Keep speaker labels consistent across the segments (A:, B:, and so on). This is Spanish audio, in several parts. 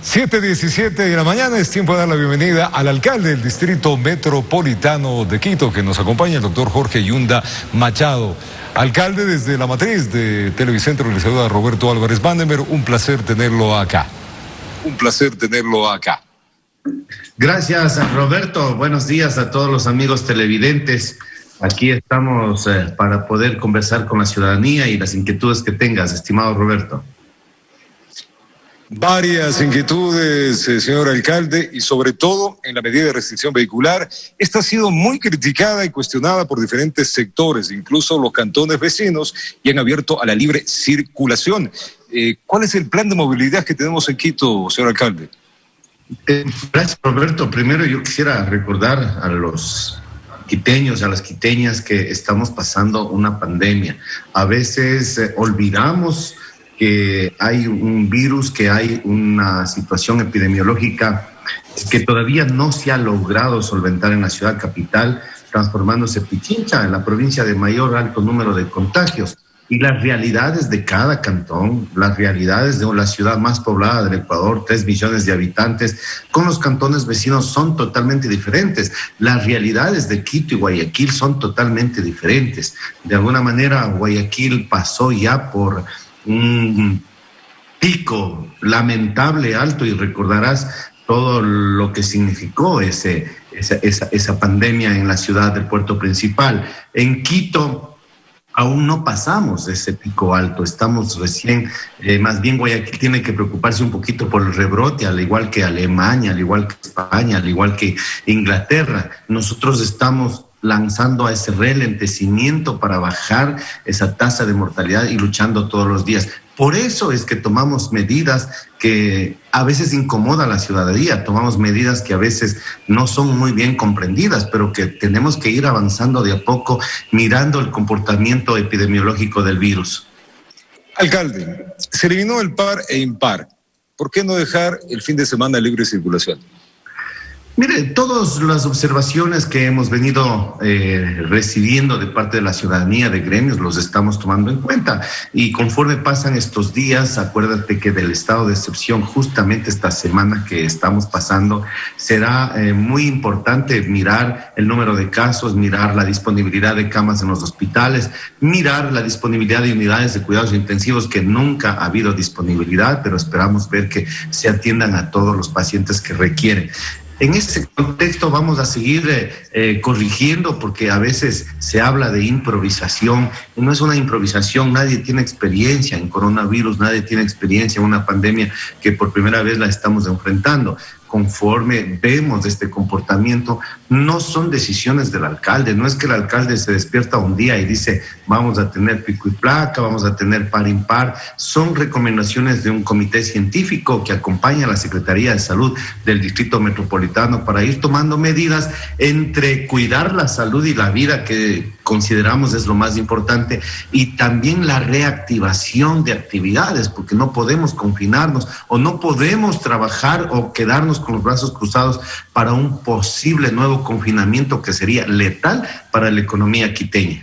A: 7:17 de la mañana, es tiempo de dar la bienvenida al alcalde del Distrito Metropolitano de Quito, que nos acompaña, el doctor Jorge Yunda Machado. Alcalde, desde la matriz de Televicentro, le saluda Roberto Álvarez Vandenberg, un placer tenerlo acá.
B: Gracias, Roberto. Buenos días a todos los amigos televidentes. Aquí estamos para poder conversar con la ciudadanía y las inquietudes que tengas, estimado Roberto.
A: Varias inquietudes, señor alcalde, y sobre todo en la medida de restricción vehicular. Esta ha sido muy criticada y cuestionada por diferentes sectores, incluso los cantones vecinos, y han abierto a la libre circulación. ¿Cuál es el plan de movilidad que tenemos en Quito, señor alcalde?
B: Gracias, Roberto. Primero yo quisiera recordar a los quiteños, a las quiteñas, que estamos pasando una pandemia. A veces olvidamos que hay un virus, que hay una situación epidemiológica que todavía no se ha logrado solventar en la ciudad capital, transformándose Pichincha en la provincia de mayor alto número de contagios. Y las realidades de cada cantón, las realidades de la ciudad más poblada del Ecuador, 3 millones de habitantes, con los cantones vecinos son totalmente diferentes. Las realidades de Quito y Guayaquil son totalmente diferentes. De alguna manera, Guayaquil pasó ya por un pico lamentable, alto, y recordarás todo lo que significó esa pandemia en la ciudad del puerto principal. En Quito aún no pasamos ese pico alto, estamos recién, más bien Guayaquil tiene que preocuparse un poquito por el rebrote, al igual que Alemania, al igual que España, al igual que Inglaterra. Nosotros estamos lanzando a ese ralentecimiento para bajar esa tasa de mortalidad y luchando todos los días. Por eso es que tomamos medidas que a veces incomodan a la ciudadanía, tomamos medidas que a veces no son muy bien comprendidas, pero que tenemos que ir avanzando de a poco, mirando el comportamiento epidemiológico del virus.
A: Alcalde, se eliminó el par e impar. ¿Por qué no dejar el fin de semana de libre circulación?
B: Mire, todas las observaciones que hemos venido recibiendo de parte de la ciudadanía, de gremios, los estamos tomando en cuenta. Y conforme pasan estos días, acuérdate que del estado de excepción, justamente esta semana que estamos pasando, será muy importante mirar el número de casos, mirar la disponibilidad de camas en los hospitales, mirar la disponibilidad de unidades de cuidados intensivos, que nunca ha habido disponibilidad, pero esperamos ver que se atiendan a todos los pacientes que requieren. En ese contexto vamos a seguir corrigiendo, porque a veces se habla de improvisación, y no es una improvisación. Nadie tiene experiencia en coronavirus, nadie tiene experiencia en una pandemia que por primera vez la estamos enfrentando. Conforme vemos este comportamiento, no son decisiones del alcalde, no es que el alcalde se despierta un día y dice vamos a tener pico y placa, vamos a tener par impar. Son recomendaciones de un comité científico que acompaña a la Secretaría de Salud del Distrito Metropolitano para ir tomando medidas entre cuidar la salud y la vida, que consideramos es lo más importante, y también la reactivación de actividades, porque no podemos confinarnos o no podemos trabajar o quedarnos con los brazos cruzados para un posible nuevo confinamiento que sería letal para la economía quiteña.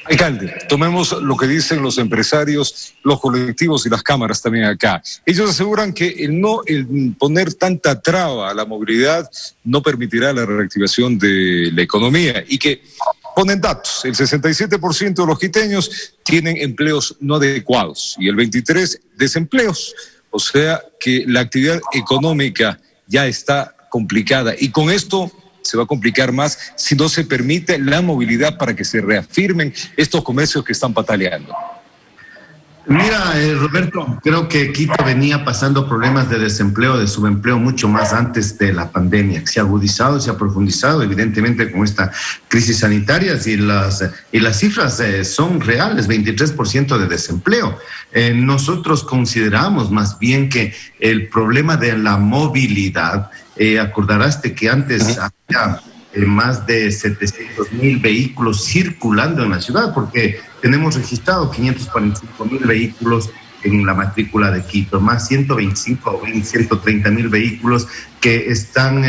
A: Alcalde, tomemos lo que dicen los empresarios, los colectivos y las cámaras también acá. Ellos aseguran que el poner tanta traba a la movilidad no permitirá la reactivación de la economía, y que ponen datos: el 67% de los quiteños tienen empleos no adecuados y el 23% desempleos. O sea que la actividad económica ya está complicada, y con esto se va a complicar más si no se permite la movilidad para que se reafirmen estos comercios que están pataleando.
B: Mira, Roberto, creo que Quito venía pasando problemas de desempleo, de subempleo mucho más antes de la pandemia. Se ha agudizado, se ha profundizado, evidentemente, con esta crisis sanitaria, y las cifras son reales: 23% de desempleo. Nosotros consideramos más bien que el problema de la movilidad, acordarás que antes había más de 700,000 vehículos circulando en la ciudad, porque tenemos registrado 545,000 vehículos en la matrícula de Quito, más 125 o 130,000 vehículos que están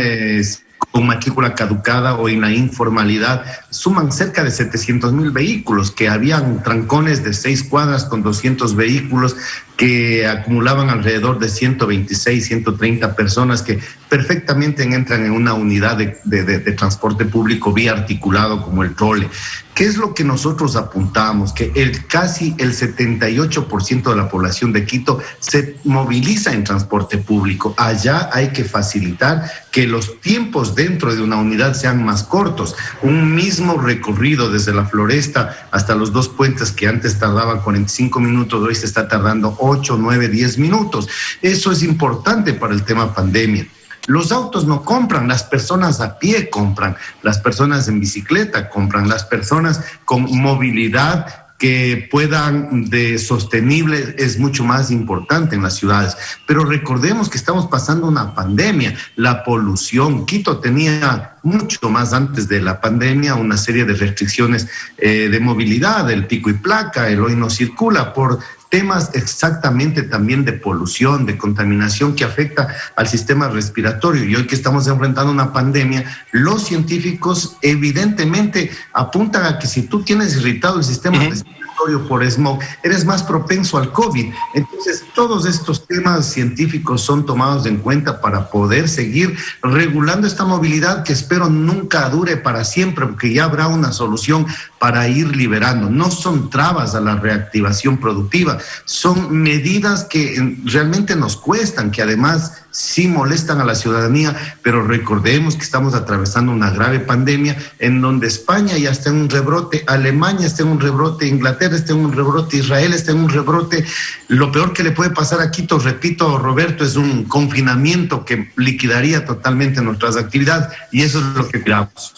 B: con matrícula caducada o en la informalidad. Suman cerca de 700,000 vehículos, que habían trancones de 6 cuadras con 200 vehículos que acumulaban alrededor de 126, 130 personas que perfectamente entran en una unidad de transporte público vía articulado como el trole. ¿Qué es lo que nosotros apuntamos? Que casi el 78% de la población de Quito se moviliza en transporte público. Allá hay que facilitar que los tiempos dentro de una unidad sean más cortos. Un mismo recorrido desde la Floresta hasta los dos puentes que antes tardaba 45 minutos, hoy se está tardando 8, 9, 10 minutos. Eso es importante para el tema pandemia. Los autos no compran, las personas a pie compran, las personas en bicicleta compran, las personas con movilidad que puedan de sostenible es mucho más importante en las ciudades. Pero recordemos que estamos pasando una pandemia, la polución. Quito tenía mucho más antes de la pandemia una serie de restricciones de movilidad, el pico y placa, el hoy no circula, por temas exactamente también de polución, de contaminación que afecta al sistema respiratorio. Y hoy que estamos enfrentando una pandemia, los científicos evidentemente apuntan a que si tú tienes irritado el sistema respiratorio por smog, eres más propenso al COVID. Entonces, todos estos temas científicos son tomados en cuenta para poder seguir regulando esta movilidad que espero nunca dure para siempre, porque ya habrá una solución para ir liberando. No son trabas a la reactivación productiva, son medidas que realmente nos cuestan, que además sí molestan a la ciudadanía, pero recordemos que estamos atravesando una grave pandemia en donde España ya está en un rebrote, Alemania está en un rebrote, Inglaterra está en un rebrote, Israel está en un rebrote. Lo peor que le puede pasar a Quito, repito, Roberto, es un confinamiento que liquidaría totalmente nuestras actividades, y eso es lo que queramos.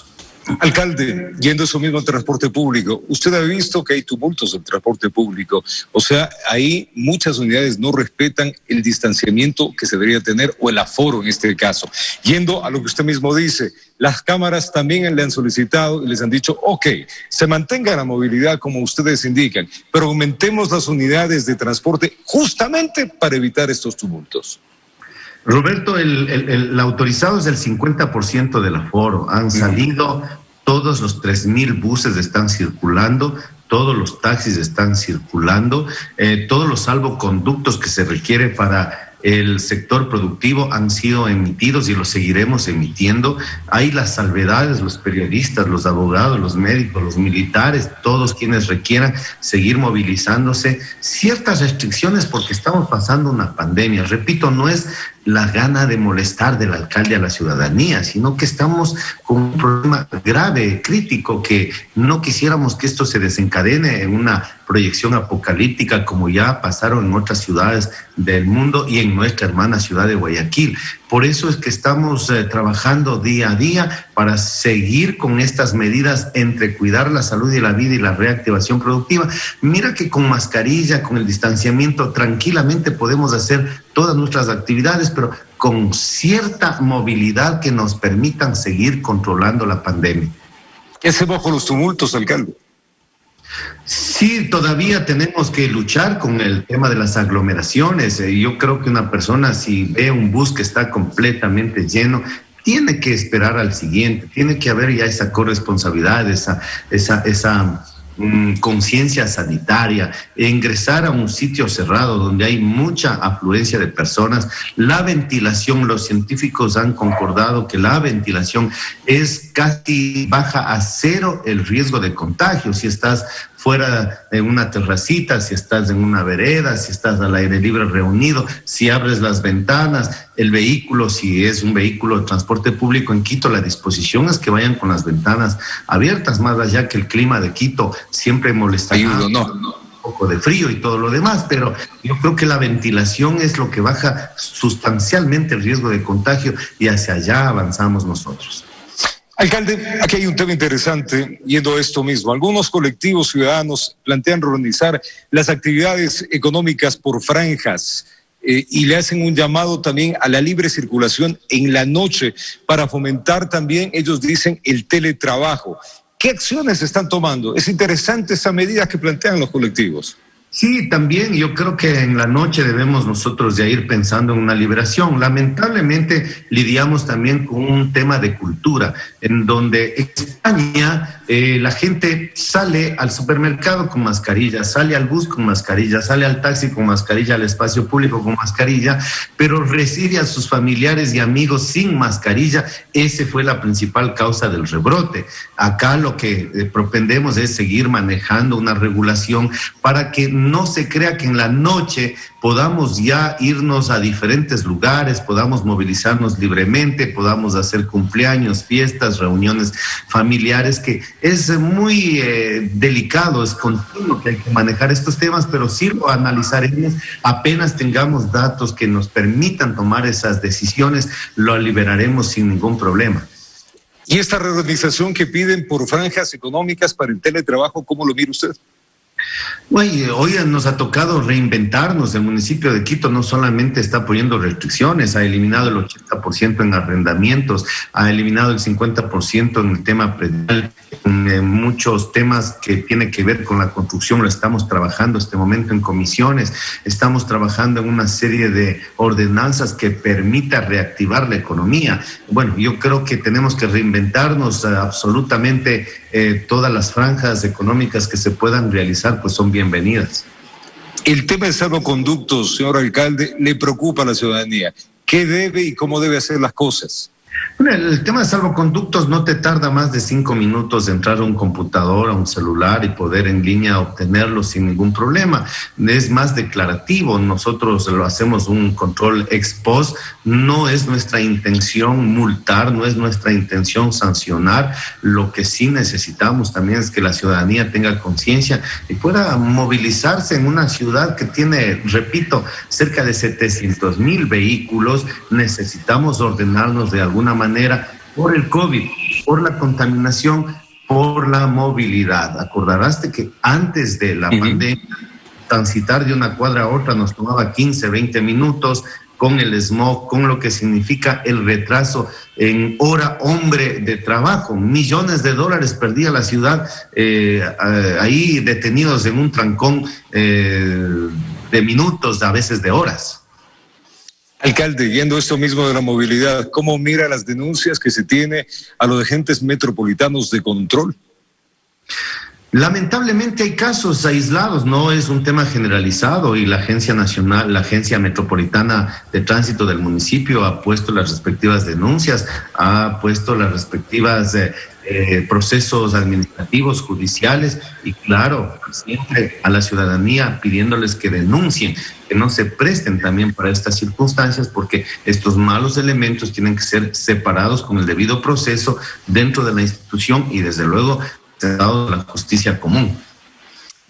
A: Alcalde, yendo eso mismo al transporte público, usted ha visto que hay tumultos en transporte público, o sea, ahí muchas unidades no respetan el distanciamiento que se debería tener, o el aforo en este caso. Yendo a lo que usted mismo dice, las cámaras también le han solicitado y les han dicho, ok, se mantenga la movilidad como ustedes indican, pero aumentemos las unidades de transporte justamente para evitar estos tumultos.
B: Roberto, el autorizado es el 50% del aforo. Han salido, todos los 3,000 buses están circulando, todos los taxis están circulando, todos los salvoconductos que se requiere para el sector productivo han sido emitidos y los seguiremos emitiendo. Hay las salvedades, los periodistas, los abogados, los médicos, los militares, todos quienes requieran seguir movilizándose. Ciertas restricciones porque estamos pasando una pandemia. Repito, no es la gana de molestar del alcalde a la ciudadanía, sino que estamos con un problema grave, crítico, que no quisiéramos que esto se desencadene en una proyección apocalíptica como ya pasaron en otras ciudades del mundo y en nuestra hermana ciudad de Guayaquil. Por eso es que estamos trabajando día a día para seguir con estas medidas entre cuidar la salud y la vida y la reactivación productiva. Mira que con mascarilla, con el distanciamiento, tranquilamente podemos hacer todas nuestras actividades, pero con cierta movilidad que nos permitan seguir controlando la pandemia.
A: ¿Qué hacemos con los tumultos, alcalde?
B: Sí, todavía tenemos que luchar con el tema de las aglomeraciones. Yo creo que una persona, si ve un bus que está completamente lleno, tiene que esperar al siguiente, tiene que haber ya esa corresponsabilidad, esa conciencia sanitaria, ingresar a un sitio cerrado donde hay mucha afluencia de personas. La ventilación, los científicos han concordado que la ventilación es casi baja a cero el riesgo de contagio. Si estás fuera de una terracita, si estás en una vereda, si estás al aire libre reunido, si abres las ventanas, el vehículo, si es un vehículo de transporte público en Quito, la disposición es que vayan con las ventanas abiertas, más allá que el clima de Quito siempre molesta. Un poco de frío y todo lo demás, pero yo creo que la ventilación es lo que baja sustancialmente el riesgo de contagio y hacia allá avanzamos nosotros.
A: Alcalde, aquí hay un tema interesante, yendo a esto mismo. Algunos colectivos ciudadanos plantean reorganizar las actividades económicas por franjas y le hacen un llamado también a la libre circulación en la noche para fomentar también, ellos dicen, el teletrabajo. ¿Qué acciones están tomando? Es interesante esa medida que plantean los colectivos.
B: Sí, también yo creo que en la noche debemos nosotros ya ir pensando en una liberación. Lamentablemente lidiamos también con un tema de cultura, en donde en España la gente sale al supermercado con mascarilla, sale al bus con mascarilla, sale al taxi con mascarilla, al espacio público con mascarilla, pero recibe a sus familiares y amigos sin mascarilla. Esa fue la principal causa del rebrote. Acá lo que propendemos es seguir manejando una regulación para que no se crea que en la noche podamos ya irnos a diferentes lugares, podamos movilizarnos libremente, podamos hacer cumpleaños, fiestas, reuniones familiares, que es muy delicado, es continuo que hay que manejar estos temas, pero sí lo analizaremos apenas tengamos datos que nos permitan tomar esas decisiones, lo liberaremos sin ningún problema.
A: Y esta reorganización que piden por franjas económicas para el teletrabajo, ¿cómo lo mira usted?
B: Hoy nos ha tocado reinventarnos. El municipio de Quito no solamente está poniendo restricciones, ha eliminado el 80% en arrendamientos, ha eliminado el 50% en el tema predial, en muchos temas que tiene que ver con la construcción. Lo estamos trabajando este momento en comisiones, estamos trabajando en una serie de ordenanzas que permita reactivar la economía. Bueno, yo creo que tenemos que reinventarnos absolutamente. Todas las franjas económicas que se puedan realizar pues son bienvenidas.
A: El tema de salvoconductos, señor alcalde, le preocupa a la ciudadanía. ¿Qué debe y cómo debe hacer las cosas?
B: Bueno, el tema de salvoconductos no te tarda más de 5 minutos de entrar a un computador, a un celular y poder en línea obtenerlo sin ningún problema. Es más declarativo, nosotros lo hacemos un control ex post, no es nuestra intención multar, no es nuestra intención sancionar. Lo que sí necesitamos también es que la ciudadanía tenga conciencia y pueda movilizarse en una ciudad que tiene, repito, cerca de 700,000 vehículos. Necesitamos ordenarnos de alguna manera por el COVID, por la contaminación, por la movilidad. Acordarás de que antes de la pandemia, transitar de una cuadra a otra nos tomaba 15, 20 minutos, con el smog, con lo que significa el retraso en hora hombre de trabajo. Millones de dólares perdía la ciudad ahí detenidos en un trancón de minutos, a veces de horas.
A: Alcalde, viendo esto mismo de la movilidad, ¿cómo mira las denuncias que se tiene a los agentes metropolitanos de control?
B: Lamentablemente hay casos aislados, no es un tema generalizado, y la Agencia Nacional, la Agencia Metropolitana de Tránsito del municipio ha puesto las respectivas denuncias, ha puesto las respectivas procesos administrativos, judiciales, y claro, siempre a la ciudadanía pidiéndoles que denuncien, que no se presten también para estas circunstancias, porque estos malos elementos tienen que ser separados con el debido proceso dentro de la institución y desde luego dado la justicia común.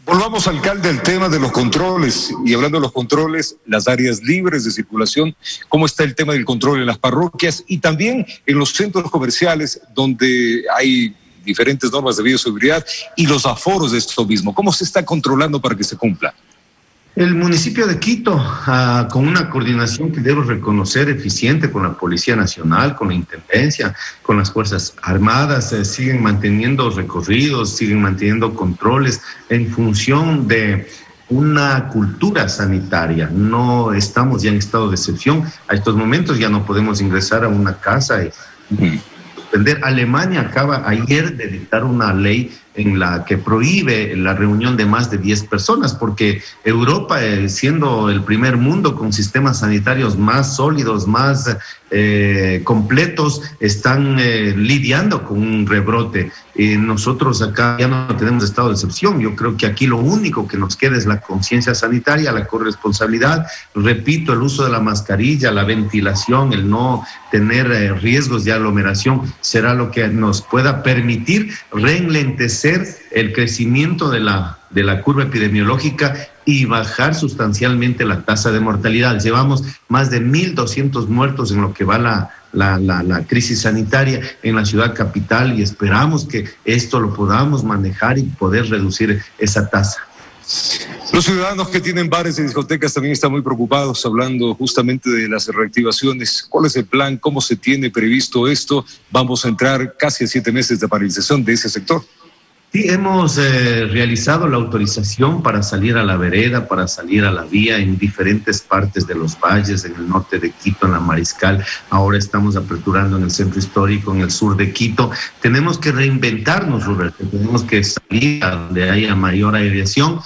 A: Volvamos, alcalde, al tema de los controles, y hablando de los controles, las áreas libres de circulación, ¿cómo está el tema del control en las parroquias y también en los centros comerciales donde hay diferentes normas de bioseguridad y los aforos de esto mismo? ¿Cómo se está controlando para que se cumpla?
B: El municipio de Quito, con una coordinación que debo reconocer eficiente con la Policía Nacional, con la Intendencia, con las Fuerzas Armadas, siguen manteniendo recorridos, siguen manteniendo controles en función de una cultura sanitaria. No estamos ya en estado de excepción. A estos momentos ya no podemos ingresar a una casa y suspender. Alemania acaba ayer de dictar una ley en la que prohíbe la reunión de más de 10 personas, porque Europa, siendo el primer mundo con sistemas sanitarios más sólidos, más completos, están lidiando con un rebrote. Nosotros acá ya no tenemos estado de excepción. Yo creo que aquí lo único que nos queda es la conciencia sanitaria, la corresponsabilidad, repito, el uso de la mascarilla, la ventilación, el no tener riesgos de aglomeración, será lo que nos pueda permitir reenlentecer el crecimiento de la curva epidemiológica y bajar sustancialmente la tasa de mortalidad. Llevamos más de 1,200 muertos en lo que va la crisis sanitaria en la ciudad capital, y esperamos que esto lo podamos manejar y poder reducir esa tasa.
A: Los ciudadanos que tienen bares y discotecas también están muy preocupados, hablando justamente de las reactivaciones. ¿Cuál es el plan? ¿Cómo se tiene previsto esto? Vamos a entrar casi a 7 meses de paralización de ese sector.
B: Sí, hemos realizado la autorización para salir a la vereda, para salir a la vía en diferentes partes de los valles, en el norte de Quito, en la Mariscal. Ahora estamos aperturando en el centro histórico, en el sur de Quito. Tenemos que reinventarnos, Roberto. Tenemos que salir a donde haya mayor aireación.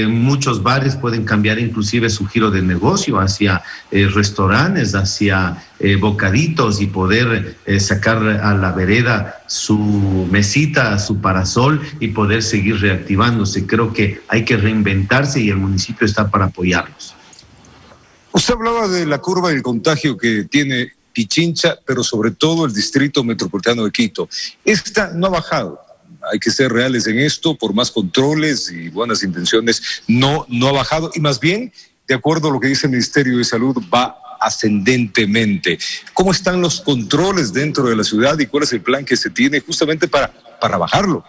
B: Muchos bares pueden cambiar inclusive su giro de negocio hacia restaurantes, hacia bocaditos y poder sacar a la vereda su mesita, su parasol y poder seguir reactivándose. Creo que hay que reinventarse y el municipio está para apoyarlos.
A: Usted hablaba de la curva del contagio que tiene Pichincha, pero sobre todo el distrito metropolitano de Quito. Esta no ha bajado. Hay que ser reales en esto, por más controles y buenas intenciones, no ha bajado. Y más bien, de acuerdo a lo que dice el Ministerio de Salud, va ascendentemente. ¿Cómo están los controles dentro de la ciudad y cuál es el plan que se tiene justamente para bajarlo?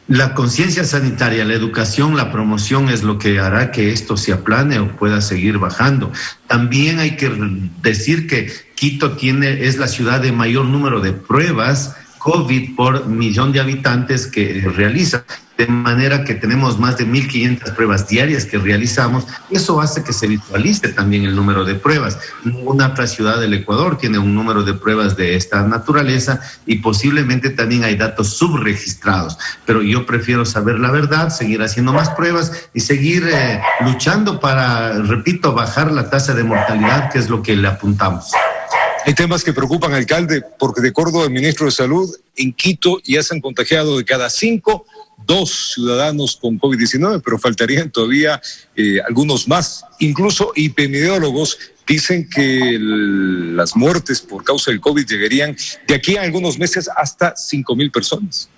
B: La conciencia sanitaria, la educación, la promoción es lo que hará que esto se aplane o pueda seguir bajando. También hay que decir que Quito es la ciudad de mayor número de pruebas COVID por millón de habitantes que realiza, de manera que tenemos más de 1.500 pruebas diarias que realizamos. Eso hace que se visualice también el número de pruebas. Ninguna otra ciudad del Ecuador tiene un número de pruebas de esta naturaleza y posiblemente también hay datos subregistrados. Pero yo prefiero saber la verdad, seguir haciendo más pruebas y seguir luchando para, repito, bajar la tasa de mortalidad, que es lo que le apuntamos.
A: Hay temas que preocupan, alcalde, porque de acuerdo al ministro de Salud, en Quito ya se han contagiado de cada 5, 2 ciudadanos con COVID-19, pero faltarían todavía algunos más. Incluso epidemiólogos dicen que las muertes por causa del COVID llegarían de aquí a algunos meses hasta 5,000 personas.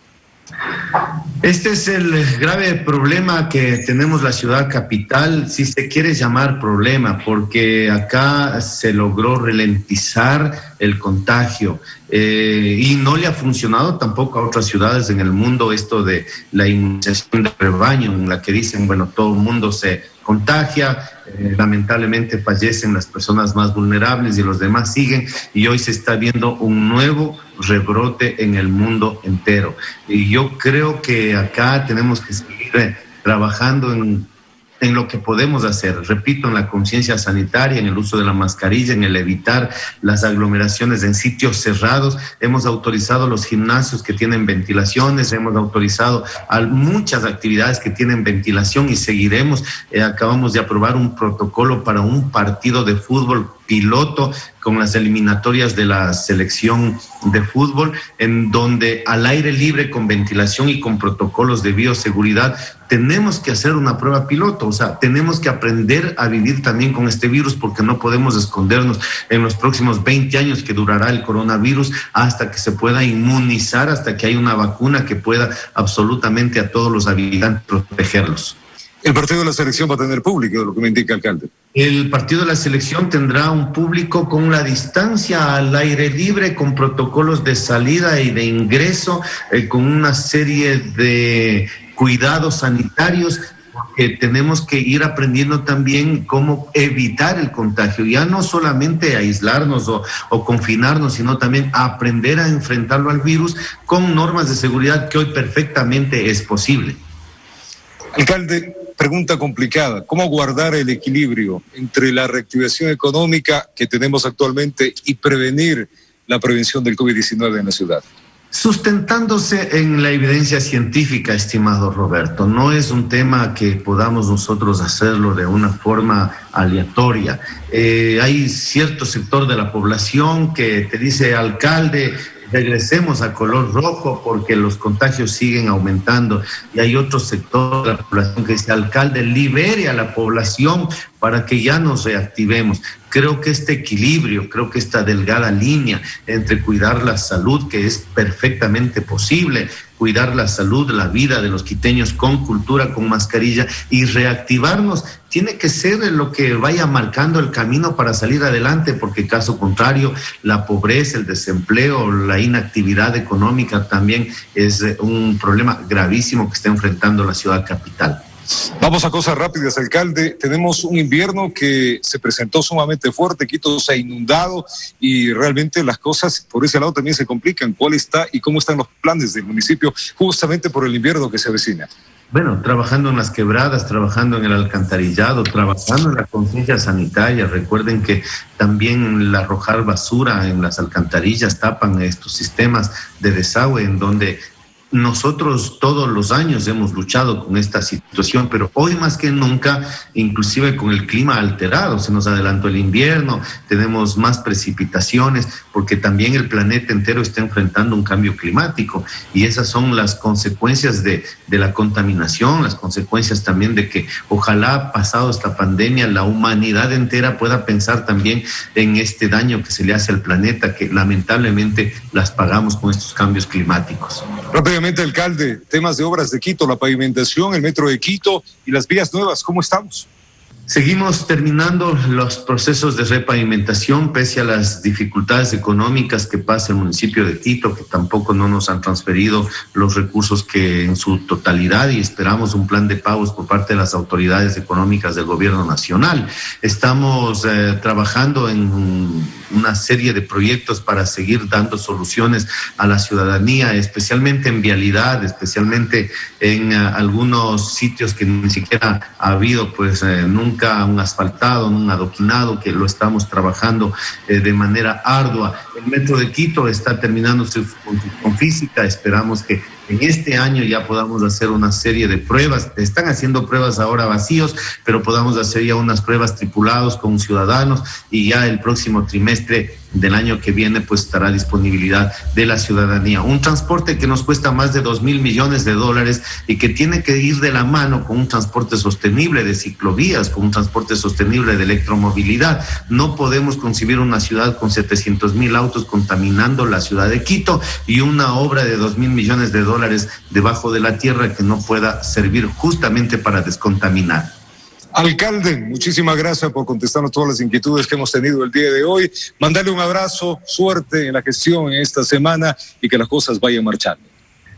B: Este es el grave problema que tenemos la ciudad capital, si se quiere llamar problema, porque acá se logró ralentizar el contagio y no le ha funcionado tampoco a otras ciudades en el mundo esto de la inmunización de rebaño, en la que dicen, bueno, todo el mundo se contagia, lamentablemente fallecen las personas más vulnerables y los demás siguen, y hoy se está viendo un nuevo rebrote en el mundo entero. Y yo creo que acá tenemos que seguir trabajando en lo que podemos hacer, repito, en la conciencia sanitaria, en el uso de la mascarilla, en el evitar las aglomeraciones en sitios cerrados. Hemos autorizado los gimnasios que tienen ventilaciones, hemos autorizado muchas actividades que tienen ventilación y seguiremos. Acabamos de aprobar un protocolo para un partido de fútbol piloto con las eliminatorias de la selección de fútbol, en donde al aire libre, con ventilación y con protocolos de bioseguridad, tenemos que hacer una prueba piloto. O sea, tenemos que aprender a vivir también con este virus, porque no podemos escondernos en los próximos 20 años que durará el coronavirus hasta que se pueda inmunizar, hasta que haya una vacuna que pueda absolutamente a todos los habitantes protegerlos.
A: El partido de la selección va a tener público, lo que me indica el alcalde.
B: El partido de la selección tendrá un público con la distancia al aire libre, con protocolos de salida y de ingreso, con una serie de cuidados sanitarios, porque tenemos que ir aprendiendo también cómo evitar el contagio, ya no solamente aislarnos o confinarnos, sino también aprender a enfrentarlo al virus con normas de seguridad que hoy perfectamente es posible.
A: Alcalde, pregunta complicada. ¿Cómo guardar el equilibrio entre la reactivación económica que tenemos actualmente y prevenir la prevención del COVID-19 en la ciudad?
B: Sustentándose en la evidencia científica, estimado Roberto. No es un tema que podamos nosotros hacerlo de una forma aleatoria. Hay cierto sector de la población que te dice, alcalde, regresemos a color rojo porque los contagios siguen aumentando, y hay otro sector de la población que dice, alcalde, libere a la población para que ya nos reactivemos. Creo que este equilibrio, creo que esta delgada línea entre cuidar la salud, que es perfectamente posible, cuidar la salud, la vida de los quiteños con cultura, con mascarilla, y reactivarnos, tiene que ser lo que vaya marcando el camino para salir adelante, porque caso contrario, la pobreza, el desempleo, la inactividad económica también es un problema gravísimo que está enfrentando la ciudad capital.
A: Vamos a cosas rápidas, alcalde. Tenemos un invierno que se presentó sumamente fuerte, Quito se ha inundado y realmente las cosas por ese lado también se complican. ¿Cuál está y cómo están los planes del municipio justamente por el invierno que se avecina?
B: Bueno, trabajando en las quebradas, trabajando en el alcantarillado, trabajando en la conciencia sanitaria. Recuerden que también el arrojar basura en las alcantarillas tapan estos sistemas de desagüe en donde nosotros todos los años hemos luchado con esta situación, pero hoy más que nunca, inclusive con el clima alterado, se nos adelantó el invierno, tenemos más precipitaciones, porque también el planeta entero está enfrentando un cambio climático y esas son las consecuencias de la contaminación, las consecuencias también de que ojalá pasado esta pandemia la humanidad entera pueda pensar también en este daño que se le hace al planeta, que lamentablemente las pagamos con estos cambios climáticos.
A: Rápidamente, alcalde, temas de obras de Quito, la pavimentación, el metro de Quito y las vías nuevas, ¿cómo estamos?
B: Seguimos terminando los procesos de repavimentación pese a las dificultades económicas que pasa el municipio de Quito, que tampoco no nos han transferido los recursos que en su totalidad y esperamos un plan de pagos por parte de las autoridades económicas del gobierno nacional. Estamos trabajando en una serie de proyectos para seguir dando soluciones a la ciudadanía, especialmente en vialidad, especialmente en algunos sitios que ni siquiera ha habido nunca un asfaltado, un adoquinado, que lo estamos trabajando de manera ardua. El metro de Quito está terminando su construcción física, esperamos que en este año ya podamos hacer una serie de pruebas. Están haciendo pruebas ahora vacíos, pero podamos hacer ya unas pruebas tripulados con ciudadanos y ya el próximo trimestre del año que viene pues estará a disponibilidad de la ciudadanía. Un transporte que nos cuesta más de $2.000 millones y que tiene que ir de la mano con un transporte sostenible de ciclovías, con un transporte sostenible de electromovilidad. No podemos concebir una ciudad con 700.000 autos contaminando la ciudad de Quito y una obra de $2.000 millones debajo de la tierra que no pueda servir justamente para descontaminar.
A: Alcalde, muchísimas gracias por contestarnos todas las inquietudes que hemos tenido el día de hoy. Mandarle un abrazo, suerte en la gestión en esta semana y que las cosas vayan marchando.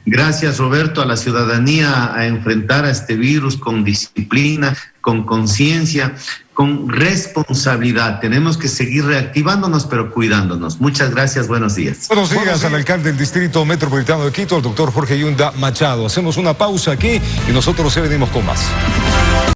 B: Gracias, Roberto, a la ciudadanía a enfrentar a este virus con disciplina, con conciencia, con responsabilidad. Tenemos que seguir reactivándonos, pero cuidándonos. Muchas gracias, buenos días.
A: Buenos días al alcalde del Distrito Metropolitano de Quito, el doctor Jorge Yunda Machado. Hacemos una pausa aquí y nosotros venimos con más.